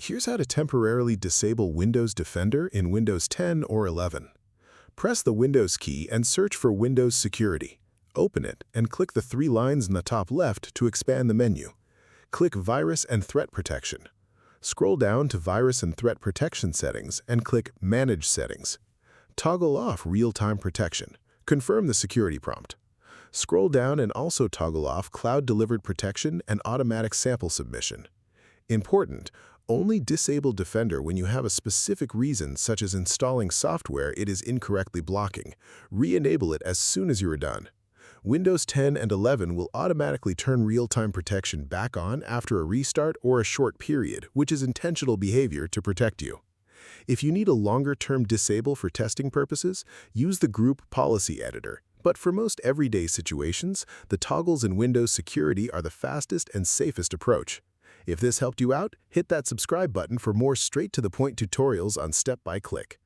Here's how to temporarily disable Windows Defender in Windows 10 or 11. Press the Windows key and search for Windows Security. Open it and click the three lines in the top left to expand the menu. Click Virus and Threat Protection. Scroll down to Virus and Threat Protection Settings and click Manage Settings. Toggle off Real-Time Protection. Confirm the security prompt. Scroll down and also toggle off Cloud-Delivered Protection and Automatic Sample Submission. Important: only disable Defender when you have a specific reason, such as installing software it is incorrectly blocking. Re-enable it as soon as you are done. Windows 10 and 11 will automatically turn real-time protection back on after a restart or a short period, which is intentional behavior to protect you. If you need a longer-term disable for testing purposes, use the Group Policy Editor. But for most everyday situations, the toggles in Windows Security are the fastest and safest approach. If this helped you out, hit that subscribe button for more straight-to-the-point tutorials on Step by Click.